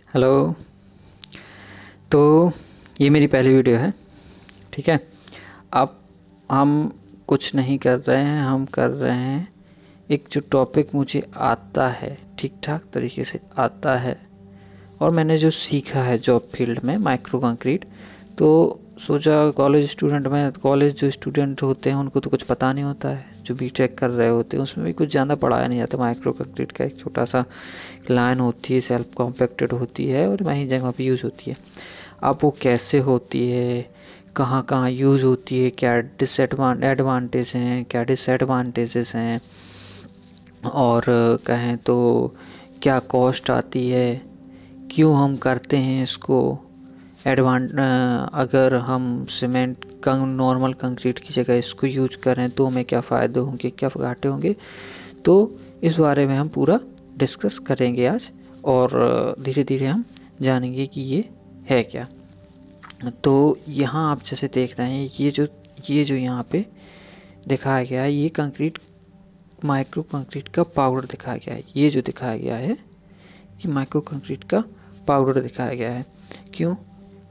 Hello. तो ये मेरी पहली वीडियो है, ठीक है। अब हम कुछ नहीं कर रहे हैं, हम कर रहे हैं एक जो टॉपिक मुझे आता है, ठीक ठाक तरीके से आता है और मैंने जो सीखा है जॉब फील्ड में माइक्रो कंक्रीट। तो सोचा कॉलेज जो स्टूडेंट होते हैं उनको तो कुछ पता नहीं होता है, जो बीटेक कर रहे होते हैं उसमें भी कुछ ज़्यादा पढ़ाया नहीं जाता। माइक्रो कंक्रीट का एक छोटा सा लाइन होती है, सेल्फ कॉम्पैक्टेड होती है और वहीं जगह पे यूज़ होती है। अब वो कैसे होती है, कहाँ कहाँ यूज़ होती है, क्या एडवांटेज हैं, क्या डिसएडवांटेजेस हैं, और कहें तो क्या कॉस्ट आती है, क्यों हम करते हैं इसको। अगर हम सीमेंट नॉर्मल कंक्रीट की जगह इसको यूज करें तो हमें क्या फ़ायदे होंगे, क्या घाटे होंगे, तो इस बारे में हम पूरा डिस्कस करेंगे आज। और धीरे धीरे हम जानेंगे कि ये है क्या। तो यहाँ आप जैसे देख रहे हैं, ये जो यहाँ पे दिखाया गया है, ये कंक्रीट माइक्रो कंक्रीट का पाउडर दिखाया गया है। ये जो दिखाया गया है ये माइक्रो कंक्रीट का पाउडर दिखाया गया है। क्यों?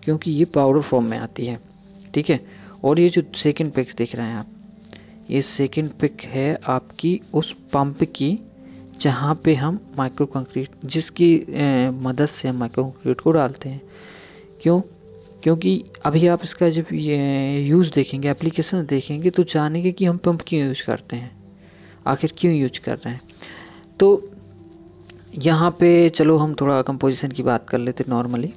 क्योंकि ये पाउडर फॉर्म में आती है, ठीक है। और ये जो सेकंड पिक देख रहे हैं आप, ये सेकंड पिक है आपकी उस पंप की जहाँ पे हम माइक्रो कंक्रीट, जिसकी मदद से हम माइक्रो कंक्रीट को डालते हैं। क्यों? क्योंकि अभी आप इसका जब ये यूज़ देखेंगे, एप्लीकेशन देखेंगे, तो जानेंगे कि हम पंप क्यों यूज़ करते हैं, आखिर क्यों यूज कर रहे हैं। तो यहाँ पे चलो हम थोड़ा कंपोजिशन की बात कर लेते। नॉर्मली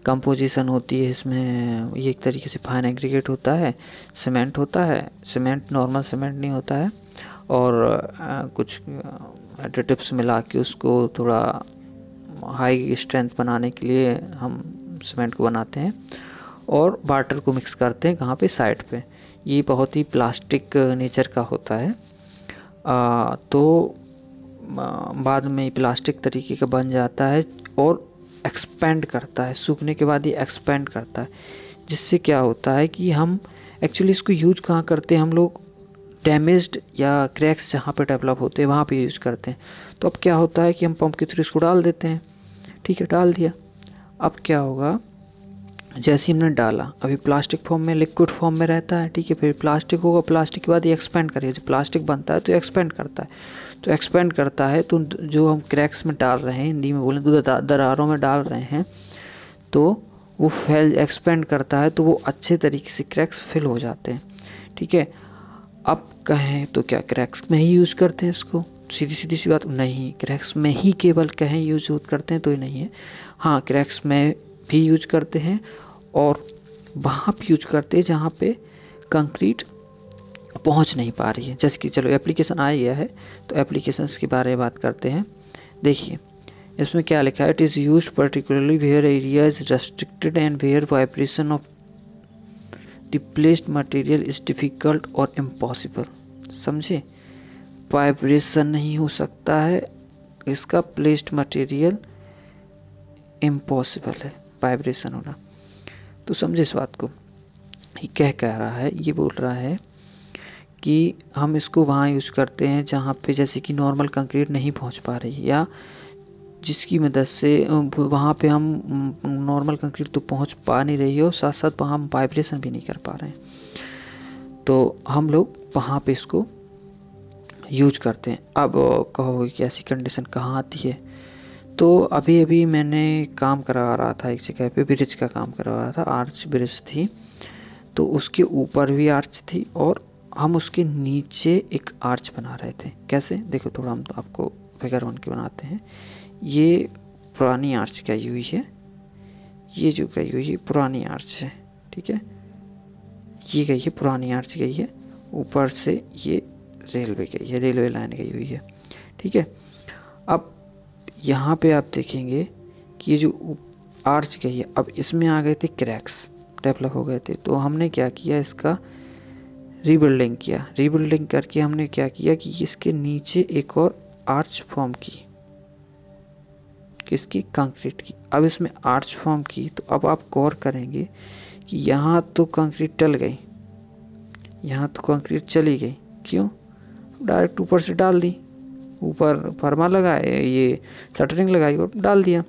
कंपोजिशन होती है इसमें, ये एक तरीके से फाइन एग्रीगेट होता है, सीमेंट होता है। सीमेंट नॉर्मल सीमेंट नहीं होता है, और कुछ एडिटिव्स मिला के उसको थोड़ा हाई स्ट्रेंथ बनाने के लिए हम सीमेंट को बनाते हैं और वाटर को मिक्स करते हैं कहाँ पे, साइड पे। ये बहुत ही प्लास्टिक नेचर का होता है। तो बाद में प्लास्टिक तरीके का बन जाता है और एक्सपेंड करता है। सूखने के बाद ये एक्सपेंड करता है, जिससे क्या होता है कि हम एक्चुअली इसको यूज कहाँ करते हैं, हम लोग डैमेज्ड या क्रैक्स जहाँ पे डेवलप होते हैं वहाँ पे यूज़ करते हैं। तो अब क्या होता है कि हम पंप के थ्रू इसको डाल देते हैं, ठीक है, डाल दिया। अब क्या होगा, जैसे हमने डाला, अभी प्लास्टिक फॉर्म में, लिक्विड फॉर्म में रहता है, ठीक है। फिर प्लास्टिक होगा, प्लास्टिक के बाद ये एक्सपेंड करेगा। जब प्लास्टिक बनता है तो एक्सपेंड करता है, तो एक्सपेंड करता है तो जो हम क्रैक्स में डाल रहे हैं, हिंदी में बोलें तो दरारों में डाल रहे हैं, तो वो एक्सपेंड करता है, तो वो अच्छे तरीके से क्रैक्स फिल हो जाते हैं, ठीक है। अब कहें तो क्या क्रैक्स में ही यूज़ करते हैं इसको, सीधी सी बात नहीं। क्रैक्स में ही केवल कहें यूज करते हैं तो ही नहीं है, हाँ क्रैक्स में भी यूज करते हैं और वहाँ पे यूज करते हैं जहाँ पे कंक्रीट पहुँच नहीं पा रही है। जैसे कि चलो एप्लीकेशन आ गया है, तो एप्लीकेशंस के बारे में बात करते हैं। देखिए इसमें क्या लिखा है, it is use particularly where area is restricted and where vibration of the placed material is difficult और इम्पॉसिबल। समझे, वाइब्रेशन नहीं हो सकता है इसका, प्लेस्ड मटेरियल इम्पॉसिबल है वाइब्रेशन होना। तो समझे इस बात को। ये कह रहा है, ये बोल रहा है कि हम इसको वहाँ यूज़ करते हैं जहाँ पे जैसे कि नॉर्मल कंक्रीट नहीं पहुँच पा रही है, या जिसकी मदद से वहाँ पे हम नॉर्मल कंक्रीट तो पहुँच पा नहीं रही है और साथ साथ वहाँ हम वाइब्रेशन भी नहीं कर पा रहे हैं, तो हम लोग वहाँ पे इसको यूज करते हैं। अब कहोगे कि ऐसी कंडीशन कहाँ आती है, तो अभी मैंने काम करवा रहा था एक जगह पे, ब्रिज का काम करवा रहा था, आर्च ब्रिज थी, तो उसके ऊपर भी आर्च थी और हम उसके नीचे एक आर्च बना रहे थे। कैसे, देखो थोड़ा हम तो आपको फिगर बन के बनाते हैं। ये पुरानी आर्च गई हुई है, ये जो गई हुई है पुरानी आर्च है, ठीक है, ये गई है पुरानी आर्च गई है, ऊपर से ये रेलवे गई है, रेलवे लाइन गई हुई है, ठीक है। अब यहाँ पे आप देखेंगे कि ये जो आर्च गई है, अब इसमें आ गए थे क्रैक्स, डेवलप हो गए थे, तो हमने क्या किया, इसका रीबिल्डिंग किया। रीबिल्डिंग करके हमने क्या किया कि इसके नीचे एक और आर्च फॉर्म की, किसकी, कंक्रीट की। अब इसमें आर्च फॉर्म की, तो अब आप गौर करेंगे कि यहाँ तो कंक्रीट टल गई, यहाँ तो कंक्रीट चली गई। क्यों? डायरेक्ट ऊपर से डाल दी, ऊपर फर्मा लगाए, ये शटरिंग लगाई और डाल दिया।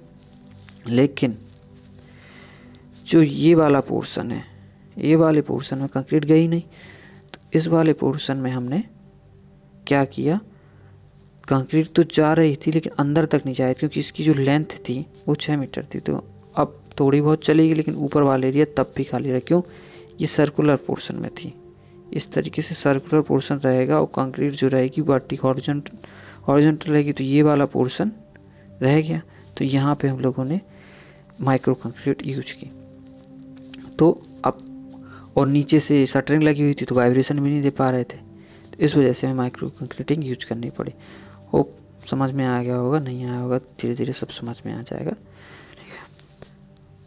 लेकिन जो ये वाला पोर्शन है, ये वाले पोर्शन में कंक्रीट गई नहीं, तो इस वाले पोर्शन में हमने क्या किया, कंक्रीट तो जा रही थी लेकिन अंदर तक नहीं जाए, क्योंकि इसकी जो लेंथ थी वो 6 मीटर थी, तो अब थोड़ी बहुत चलेगी लेकिन ऊपर वाला एरिया तब भी खाली रहा। क्यों? ये सर्कुलर पोर्शन में थी। इस तरीके से सर्कुलर पोर्शन रहेगा और कंक्रीट जो रहेगी हॉरिजॉन्टल रहेगी, तो ये वाला पोर्शन रह गया। तो यहाँ पे हम लोगों ने माइक्रो कंक्रीट यूज की। तो अब और नीचे से शटरिंग लगी हुई थी तो वाइब्रेशन भी नहीं दे पा रहे थे, तो इस वजह से हमें माइक्रो कंक्रीटिंग यूज करनी पड़ी। होप समझ में आ गया होगा, नहीं आया होगा धीरे धीरे सब समझ में आ जाएगा।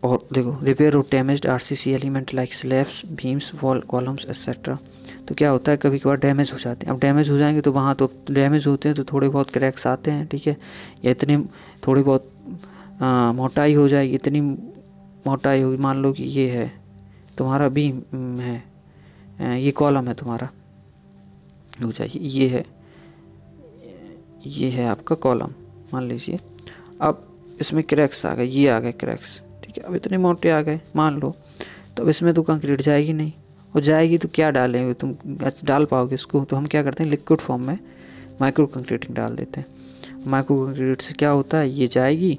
और देखो, repair of damaged RCC element like slabs, beams, wall columns etcetera. तो क्या होता है, कभी कभार डैमेज हो जाते हैं। अब डैमेज हो जाएंगे तो वहाँ तो डैमेज होते हैं तो थोड़े बहुत क्रैक्स आते हैं, ठीक है, या इतने थोड़ी बहुत मोटाई हो जाएगी, इतनी मोटाई होगी, मान लो कि ये है तुम्हारा बीम है, ये कॉलम है तुम्हारा, हो जाइए ये है आपका कॉलम मान लीजिए। अब इसमें क्रैक्स आ गए, ये आ गए क्रैक्स, ठीक है, अब इतने मोटे आ गए मान लो, तो अब इसमें तो कंक्रीट जाएगी नहीं, और जाएगी तो क्या डालेंगे, तुम डाल पाओगे इसको? तो हम क्या करते हैं, लिक्विड फॉर्म में माइक्रो कंक्रीटिंग डाल देते हैं। माइक्रो कंक्रीट से क्या होता है, ये जाएगी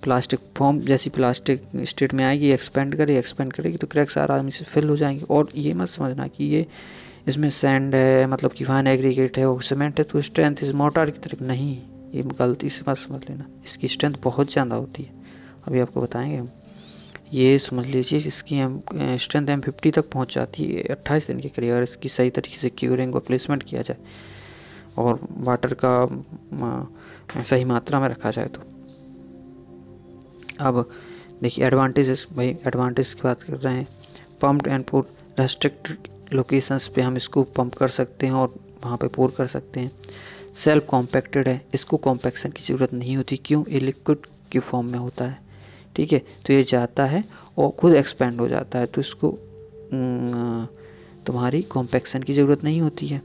प्लास्टिक फॉर्म, जैसी प्लास्टिक स्टेट में आएगी, एक्सपेंड करेगी तो क्रैक्स आराम से फिल हो जाएंगे। और ये मत समझना कि ये इसमें सैंड है, मतलब कि फाइन एग्रीगेट है और सीमेंट है तो स्ट्रेंथ इस मोटार की तरफ, नहीं, ये गलती से मत समझ लेना, इसकी स्ट्रेंथ बहुत ज़्यादा होती है, अभी आपको बताएंगे हम। ये समझ लीजिए इसकी स्ट्रेंथ M50 तक पहुंच जाती है 28 दिन के करीब, अगर इसकी सही तरीके से क्यूरिंग व प्लेसमेंट किया जाए और वाटर का सही मात्रा में रखा जाए तो। अब देखिए एडवांटेजेस, भाई एडवांटेज की बात कर रहे हैं। Pumped and pour restricted locations पे हम इसको पंप कर सकते हैं और वहाँ पे पोर कर सकते हैं। सेल्फ कॉम्पैक्टेड है, इसको कॉम्पैक्शन की ज़रूरत नहीं होती, क्यों? ये लिक्विड के फॉर्म में होता है, ठीक है, तो ये जाता है और खुद एक्सपेंड हो जाता है, तो इसको तुम्हारी कॉम्पैक्शन की ज़रूरत नहीं होती है।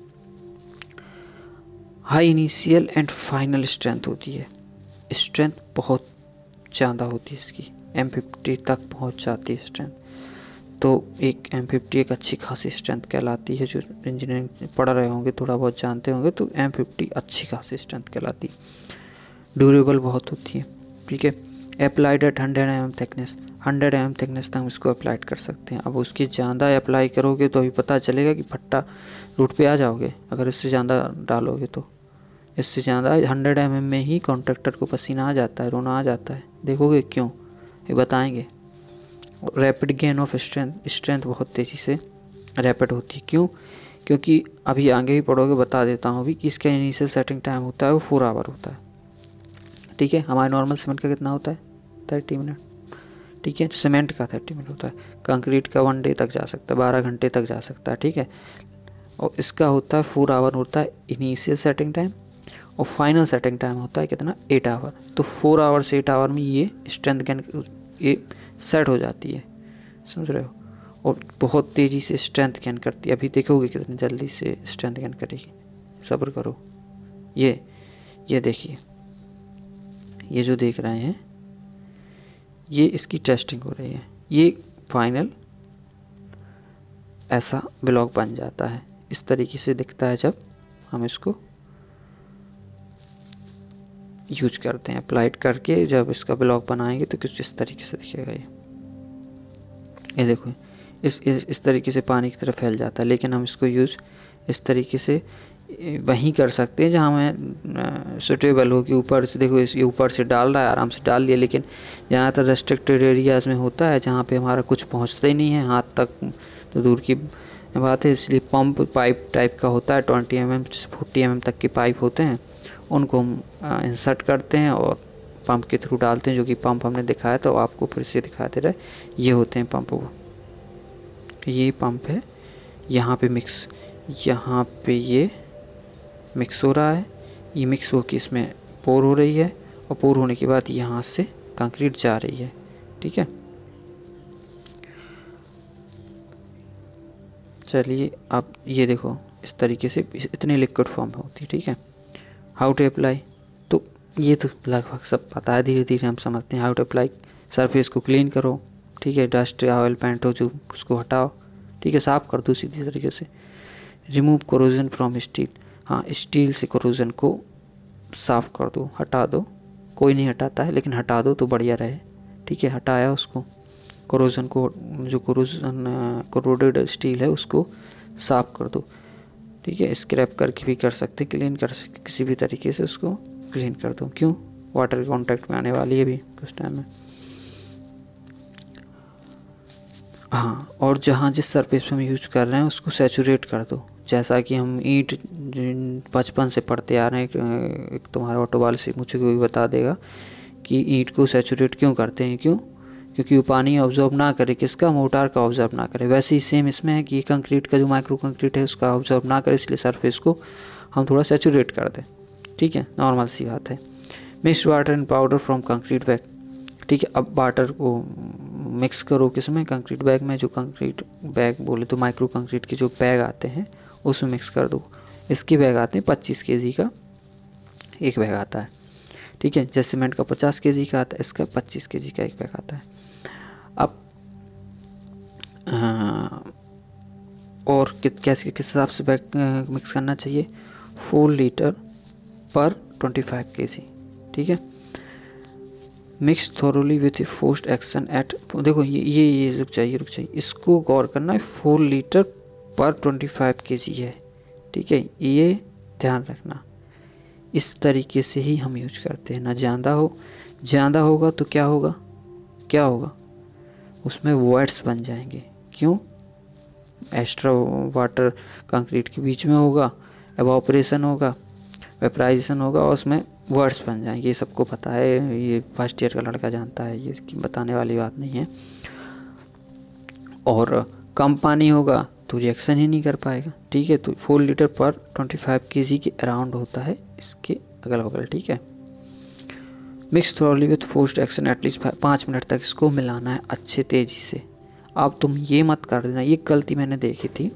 High initial and final strength होती है, स्ट्रेंथ बहुत ज़्यादा होती है इसकी, M50 तक पहुंच जाती है स्ट्रेंथ। तो एक M50 एक अच्छी खासी स्ट्रेंथ कहलाती है, जो इंजीनियरिंग पढ़ रहे होंगे थोड़ा बहुत जानते होंगे, तो M50 अच्छी खासी स्ट्रेंथ कहलाती है। ड्यूरेबल बहुत होती है, ठीक है। Applied at 100 mm thickness, 100 mm thickness तक हम इसको अप्लाइड कर सकते हैं। अब उसकी ज़्यादा अप्लाई करोगे तो अभी पता चलेगा कि फट्टा रूट पे आ जाओगे, अगर इससे ज़्यादा डालोगे तो। इससे ज़्यादा 100 mm में ही कॉन्ट्रैक्टर को पसीना आ जाता है, रोना आ जाता है, देखोगे क्यों, ये बताएंगे। रैपिड गेन ऑफ स्ट्रेंथ बहुत तेज़ी से रैपिड होती है, क्यों? क्योंकि अभी आगे ही पढ़ोगे, बता देता हूँ अभी कि इसका इनिशियल सेटिंग टाइम होता है वो 4 आवर होता है, ठीक है। हमारे नॉर्मल सीमेंट का कितना होता है, 30 मिनट, ठीक है, सीमेंट का 30 मिनट होता है। कंक्रीट का 1 डे तक जा सकता है, 12 घंटे तक जा सकता है, ठीक है। और इसका होता है 4 आवर होता है इनिशियल सेटिंग टाइम, और फाइनल सेटिंग टाइम होता है कितना, 8 आवर। तो 4 आवर से 8 आवर में ये स्ट्रेंथ गेन ये सेट हो जाती है, समझ रहे हो, और बहुत तेज़ी से स्ट्रेंथ गेन करती है। अभी देखोगे कितनी जल्दी से स्ट्रेंथ गेन करेगी, सब्र करो। ये देखिए, ये जो देख रहे हैं ये इसकी टेस्टिंग हो रही है, ये फाइनल ऐसा ब्लॉक बन जाता है, इस तरीके से दिखता है जब हम इसको यूज करते हैं। अप्लाइड करके जब इसका ब्लॉक बनाएंगे तो कुछ इस तरीके से दिखेगा। ये देखो इस तरीके से पानी की तरफ फैल जाता है, लेकिन हम इसको यूज़ इस तरीके से वहीं कर सकते हैं जहाँ हमें सुटेबल हो, कि ऊपर से देखो ये ऊपर से डाल रहा है, आराम से डाल लिया। लेकिन ज़्यादातर रेस्ट्रिक्टेड एरियाज़ में होता है जहाँ पे हमारा कुछ पहुँचता ही नहीं है हाथ तक, तो दूर की बात है, इसलिए पंप पाइप टाइप का होता है, 20 mm से 40 mm तक के पाइप होते हैं, उनको हम इंसर्ट करते हैं और पंप के थ्रू डालते हैं, जो कि पंप हमने दिखाया था, आपको फिर से दिखाते रहे। ये होते हैं पंप, वो ये पंप है, यहाँ पे मिक्स, यहाँ पे ये मिक्स हो रहा है, ये मिक्स होकर इसमें पोर हो रही है, और पोर होने के बाद यहाँ से कंक्रीट जा रही है, ठीक है। चलिए अब ये देखो इस तरीके से इतने लिक्विड फॉर्म में होती है, ठीक है। हाउ टू अप्लाई, तो ये तो लगभग सब पता है, धीरे धीरे हम समझते हैं। हाउ टू अप्लाई सरफेस को क्लीन करो, ठीक है, डस्ट या ऑयल पेंट हो जो उसको हटाओ, ठीक है, साफ़ कर दो सीधी तरीके से। रिमूव कोरोजन फ्रॉम स्टील, हाँ स्टील से कोरोजन को साफ़ कर दो, हटा दो, कोई नहीं हटाता है लेकिन हटा दो तो बढ़िया रहे, ठीक है। हटाया उसको, कोरोजन को, जो कोरोडेड स्टील है उसको साफ़ कर दो, ठीक है। स्क्रैप करके भी कर सकते, क्लीन कर सकते, किसी भी तरीके से उसको क्लीन कर दो। क्यों? वाटर कांटेक्ट में आने वाली है भी कुछ टाइम में। हाँ, और जहाँ जिस सरफेस पे हम यूज कर रहे हैं उसको सैचुरेट कर दो। जैसा कि हम ईंट बचपन से पढ़ते आ रहे हैं, एक तुम्हारा ऑटो वाले से मुझे कोई बता देगा कि ईंट को सैचुरेट क्यों करते हैं, क्यों? क्योंकि वो पानी ऑब्जॉर्व ना करे, किसका? मोटार का ऑब्जॉर्व ना करे। वैसे ही सेम इसमें है कि कंक्रीट का जो माइक्रो कंक्रीट है उसका ऑब्जॉर्व ना करे, इसलिए सरफेस को हम थोड़ा सैचुरेट कर दें, ठीक है, नॉर्मल सी बात है। Mixed water and powder from concrete bag, ठीक है। अब वाटर को मिक्स करो किसमें? कंक्रीट बैग में। जो कंक्रीट बैग बोले तो माइक्रो कंक्रीट के जो बैग आते हैं उसमें मिक्स कर दो। इसके बैग आते हैं 25 kg का एक बैग आता है, ठीक है। जैसे सीमेंट का 50 kg का आता है, इसका 25 kg का एक बैग आता है। अब और कैसे किस हिसाब से बैग मिक्स करना चाहिए? 4 लीटर पर 25 kg, ठीक है। Mix thoroughly with forced action at, देखो ये रुक जाइए, इसको गौर करना है। 4 लीटर पर 25 kg है, ठीक है, ये ध्यान रखना। इस तरीके से ही हम यूज करते हैं, ना ज़्यादा होगा तो क्या होगा? उसमें वॉइड्स बन जाएंगे। क्यों? एक्स्ट्रा वाटर कंक्रीट के बीच में होगा, एवापोरेशन होगा, वेपराइजेशन होगा और उसमें वर्ड्स बन जाएंगे। ये सबको पता है, ये फर्स्ट ईयर का लड़का जानता है, ये बताने वाली बात नहीं है। और कम पानी होगा तो रिएक्शन ही नहीं कर पाएगा, ठीक है। तो 4 लीटर पर 25 kg के अराउंड होता है इसके अगल बगल, ठीक है। Mix thoroughly with forced action at least 5 minute तक इसको मिलाना है अच्छे तेज़ी से। अब तुम ये मत कर देना, ये गलती मैंने देखी थी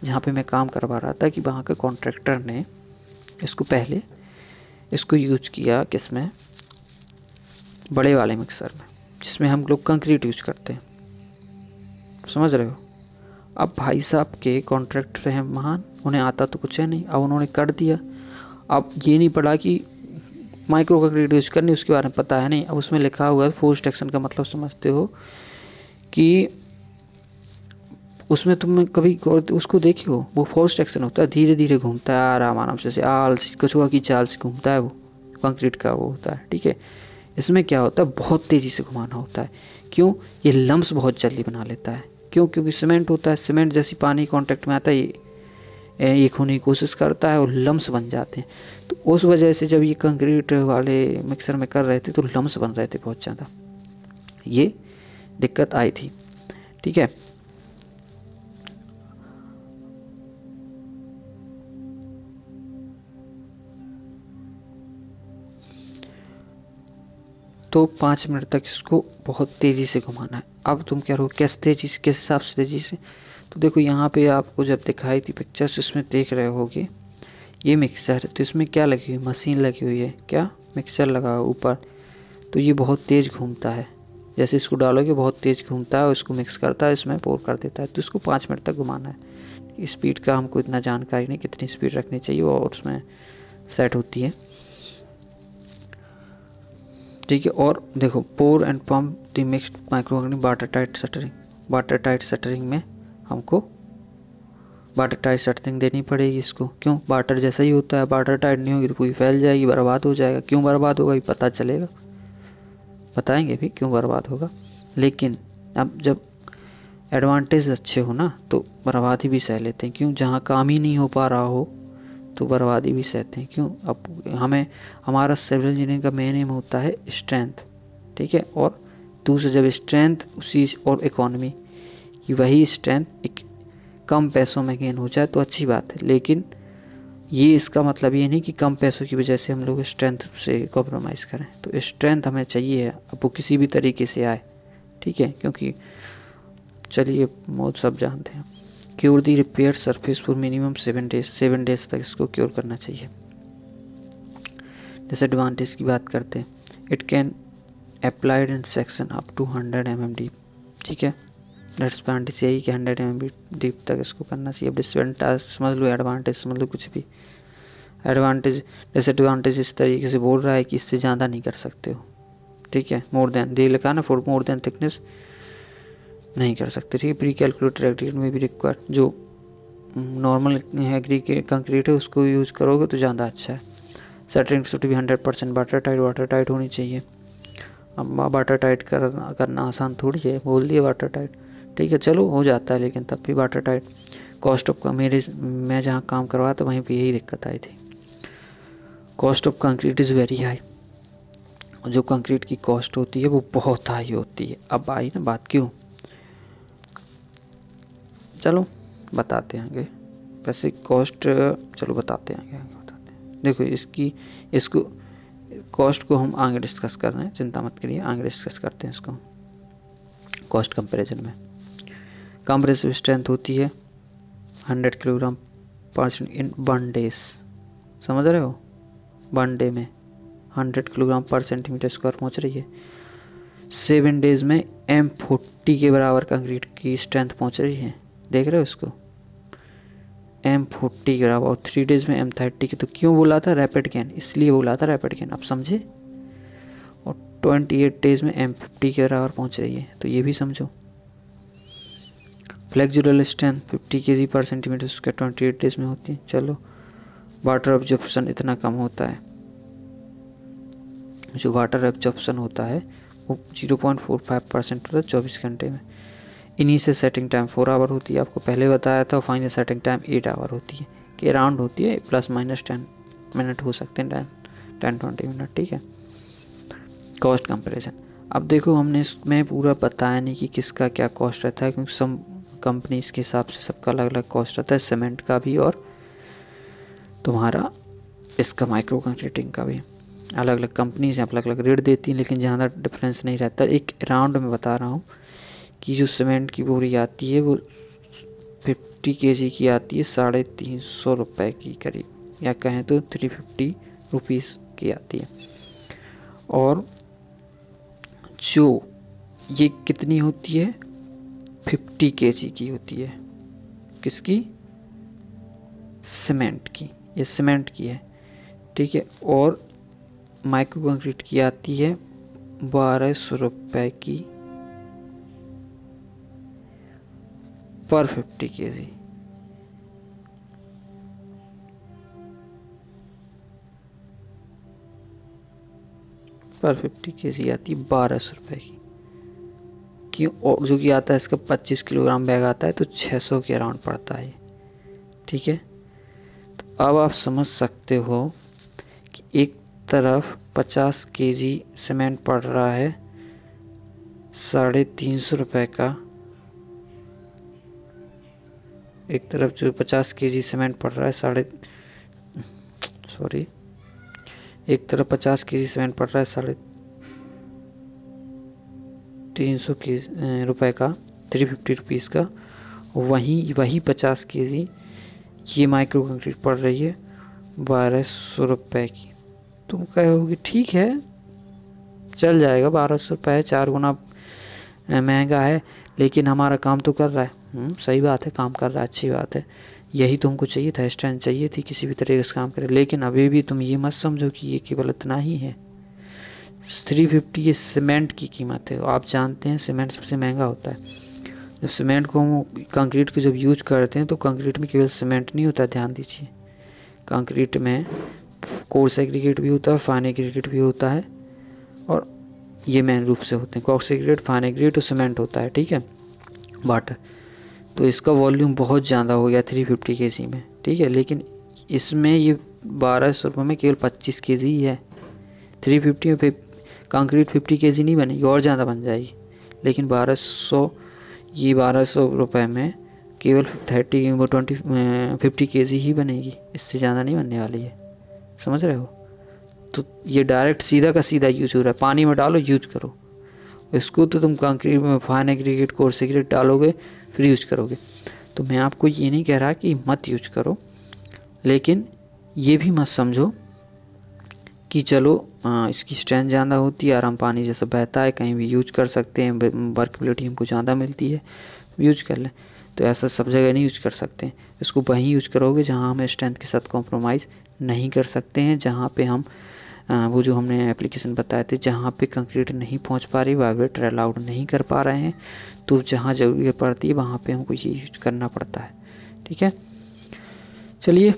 जहाँ पे मैं काम करवा रहा था कि वहाँ के कॉन्ट्रैक्टर ने इसको यूज किया किसमें? बड़े वाले मिक्सर में, जिसमें हम लोग कंक्रीट यूज करते हैं, समझ रहे हो। अब भाई साहब के कॉन्ट्रैक्टर हैं महान, उन्हें आता तो कुछ है नहीं, अब उन्होंने कर दिया। अब ये नहीं पड़ा कि माइक्रो कंक्रीट यूज करनी, उसके बारे में पता है नहीं। अब उसमें लिखा हुआ है फोर्स्ड एक्शन का मतलब समझते हो कि उसमें तुम कभी उसको देखी हो, वो फोर्स्ड एक्शन होता है, धीरे धीरे घूमता है, आराम से कछुआ की चाल से घूमता है, वो कंक्रीट का वो होता है, ठीक है। इसमें क्या होता है? बहुत तेज़ी से घुमाना होता है। क्यों? ये लम्स बहुत जल्दी बना लेता है। क्यों? क्योंकि सीमेंट होता है, सीमेंट जैसी पानी कांटेक्ट में आता है ये खोने की कोशिश करता है और लम्स बन जाते हैं। तो उस वजह से जब ये कंक्रीट वाले मिक्सर में कर रहे थे तो लम्स बन रहे थे बहुत ज़्यादा, ये दिक्कत आई थी, ठीक है। तो 5 मिनट तक इसको बहुत तेज़ी से घुमाना है। अब तुम क्या करो, कैसे तेज़ी से, किस हिसाब से तेज़ी से? तो देखो यहाँ पे आपको जब दिखाई थी पिक्चर्स, इसमें देख रहे होगे ये मिक्सर है, तो इसमें क्या लगी हुई? मशीन लगी हुई है, क्या? मिक्सर लगा हुआ ऊपर। तो ये बहुत तेज़ घूमता है, जैसे इसको डालोगे बहुत तेज़ घूमता है और इसको मिक्स करता है, इसमें पोर कर देता है। तो इसको 5 मिनट तक घुमाना है। स्पीड का हमको इतना जानकारी नहीं, कितनी स्पीड रखनी चाहिए और उसमें सेट होती है, ठीक है। और देखो, pour and pump the mixed micro water tight shuttering. Water tight shuttering में हमको वाटर टाइट शटरिंग देनी पड़ेगी इसको। क्यों? वाटर जैसा ही होता है, वाटर टाइट नहीं होगी तो पूरी फैल जाएगी, बर्बाद हो जाएगा। क्यों बर्बाद होगा ये पता चलेगा, बताएंगे भी क्यों बर्बाद होगा। लेकिन अब जब एडवांटेज अच्छे हो ना तो बर्बादी भी सह लेते हैं। क्यों? जहाँ काम ही नहीं हो पा रहा हो तो बर्बादी भी सहते हैं। क्यों? अब हमारा सिविल इंजीनियरिंग का मेन एम होता है स्ट्रेंथ, ठीक है। और दूसरा जब स्ट्रेंथ उसी और इकोनॉमी की, वही स्ट्रेंथ एक कम पैसों में गेन हो जाए तो अच्छी बात है। लेकिन ये इसका मतलब ये नहीं कि कम पैसों की वजह से हम लोग स्ट्रेंथ से कॉम्प्रोमाइज़ करें। तो स्ट्रेंथ हमें चाहिए है, अब वो किसी भी तरीके से आए, ठीक है। क्योंकि चलिए बहुत सब जानते हैं, cure the repair surface for minimum 7 days तक इसको क्योर करना चाहिए। डिसएडवांटेज की बात करते हैं, it can applied in section up to 100 mm deep, ठीक है। डिसएडवांटेज यही कि 100 mm डीप तक इसको करना चाहिए। अब डिसएडवांटेज समझ लो, एडवांटेज समझ लो, कुछ भी। एडवांटेज डिसएडवांटेज इस तरीके से बोल रहा है कि इससे ज़्यादा नहीं कर सकते हो, ठीक है। मोर देन दे लिखा ना, फॉर मोर देन थिकनेस नहीं कर सकते, ठीक है। प्री कैलकुलेटेड एग्रीगेट में भी रिक्वायर्ड, जो नॉर्मल कंक्रीट है उसको यूज़ करोगे तो ज़्यादा अच्छा है। सेटरिंग शुड भी 100% वाटर टाइट होनी चाहिए। अब वाटर टाइट करना आसान थोड़ी है, बोल दिए वाटर टाइट, ठीक है, चलो हो जाता है, लेकिन तब भी वाटर टाइट। कॉस्ट ऑफ मैं जहाँ काम करवाया तो वहीं पे यही दिक्कत आई थी। Cost of concrete is very high, जो कंक्रीट की कॉस्ट होती है वो बहुत हाई होती है। अब आई ना बात, क्यों, चलो बताते हैं आगे। वैसे कॉस्ट चलो बताते हैं आगे बताते हैं। देखो इसको कॉस्ट को हम आगे डिस्कस कर रहे हैं, चिंता मत करिए, आगे डिस्कस करते हैं इसको। कॉस्ट कंपैरिजन में कंप्रेसिव स्ट्रेंथ होती है 100 किलोग्राम पर इन 1 डेज, समझ रहे हो। 1 डे में 100 किलोग्राम पर सेंटीमीटर स्क्वायर पहुंच रही है। 7 डेज में M40 के बराबर कंक्रीट की स्ट्रेंथ पहुंच रही है, देख रहे हो इसको, M40 के बराबर। और 3 डेज में M30 की। तो क्यों बोला था रैपिड गेन, इसलिए बोला था रैपिड गेन, अब समझे। और 28 डेज में M50 के बराबर पहुंच रही है, तो ये भी समझो। फ्लेक्सुरल स्ट्रेंथ 50 kg पर सेंटीमीटर स्क्वायर 28 डेज में होती है। चलो वाटर एब्जॉर्प्शन इतना कम होता है, जो वाटर एब्जॉर्प्शन होता है वो 0.45% होता है 24 घंटे में। इनिशियल सेटिंग टाइम 4 आवर होती है, आपको पहले बताया था। फाइनल सेटिंग टाइम 8 आवर होती है, कि अराउंड होती है, ±10 मिनट हो सकते हैं, 10-20 मिनट, ठीक है। कॉस्ट कंपैरिजन, अब देखो हमने इसमें पूरा बताया नहीं कि किसका क्या कॉस्ट रहता है, क्योंकि सब कंपनीज के हिसाब से सबका अलग अलग कॉस्ट रहता है, सीमेंट का भी और तुम्हारा इसका माइक्रो कंक्रीटिंग का भी। अलग अलग कंपनीज अलग अलग रेट देती हैं, लेकिन ज़्यादा डिफरेंस नहीं रहता। एक राउंड में बता रहा हूँ कि जो सीमेंट की बोरी आती है वो 50 kg की आती है 350 रुपये की करीब, या कहें तो 350 रुपीज़ की आती है। और जो ये कितनी होती है, 50 kg की होती है, किसकी, सीमेंट की, ये सीमेंट की है, ठीक है। और माइक्रो कंक्रीट की आती है 1200 रुपये की पर 50 kg। पर 50 kg आती है 1200 रुपये की। क्यों, और जो कि आता है इसका 25 किलोग्राम बैग आता है, तो 600 के अराउंड पड़ता है, ठीक है। तो अब आप समझ सकते हो कि एक तरफ 50 kg सीमेंट पड़ रहा है 350 रुपये का, एक तरफ जो 50 kg सीमेंट पड़ रहा है एक तरफ 50 kg सीमेंट पड़ रहा है 350 रुपये का, 350 रुपीज़ का। वही 50 kg ये माइक्रो कंक्रीट पड़ रही है 1200 रुपये की। तुम कहोगे ठीक है चल जाएगा, 1200 रुपये है, 4 गुना महंगा है, लेकिन हमारा काम तो कर रहा है। सही बात है, काम कर रहा है, अच्छी बात है, यही तुमको चाहिए था, स्ट्रेंथ चाहिए थी, किसी भी तरीके से काम करे। लेकिन अभी भी तुम ये मत समझो कि ये केवल इतना ही है। 350 ये सीमेंट की कीमत है। आप जानते हैं सीमेंट सबसे महंगा होता है। जब सीमेंट को हम कंक्रीट को जब यूज करते हैं तो कंक्रीट में केवल सीमेंट नहीं होता, ध्यान दीजिए। कंक्रीट में कोर्स एग्रीगेट भी होता है, फाइन एग्रीगेट भी होता है, और ये मेन रूप से होते हैं, कोर्स एग्रीगेट, फाइन एग्रीगेट और सीमेंट होता है, ठीक है, वाटर। तो इसका वॉल्यूम बहुत ज़्यादा हो गया 350 kg में, ठीक है। लेकिन इसमें ये 1200 रुपये में केवल 25 kg ही है। 350 में कंक्रीट 50 kg नहीं बनेगी, और ज़्यादा बन जाएगी, लेकिन 1200 रुपये में केवल 50 kg ही बनेगी, इससे ज़्यादा नहीं बनने वाली है, समझ रहे हो। तो ये डायरेक्ट सीधा का सीधा यूज हो रहा है, पानी में डालो यूज करो इसको। तो तुम कंक्रीट में फाइन एग्रीगेट, कोर्स एग्रीगेट डालोगे फिर यूज करोगे। तो मैं आपको ये नहीं कह रहा कि मत यूज करो, लेकिन ये भी मत समझो कि चलो इसकी स्ट्रेंथ ज़्यादा होती है, आराम पानी जैसा बहता है, कहीं भी यूज कर सकते हैं, वर्कबिलिटी हमको ज़्यादा मिलती है, यूज कर लें। तो ऐसा सब जगह नहीं यूज कर सकते, इसको वहीं यूज करोगे जहाँ हमें स्ट्रेंथ के साथ कॉम्प्रोमाइज़ नहीं कर सकते हैं, जहाँ पे हम वो जो हमने एप्लीकेशन बताए थे, जहाँ पे कंक्रीट नहीं पहुँच पा रही, वाइब्रेटर अलाउड नहीं कर पा रहे हैं, तो जहाँ ज़रूरत पड़ती है वहाँ पे हमको ये यूज करना पड़ता है। ठीक है, चलिए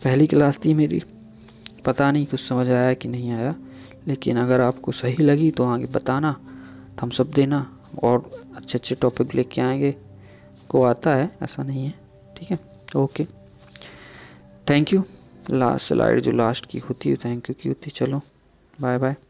पहली क्लास थी मेरी, पता नहीं कुछ समझ आया कि नहीं आया, लेकिन अगर आपको सही लगी तो आगे बताना, थम्स अप देना, और अच्छे अच्छे टॉपिक लेके आएंगे, को आता है ऐसा नहीं है। ठीक है, okay, thank you. Last slide जो लास्ट की होती है थैंक यू की होती है। चलो बाय बाय।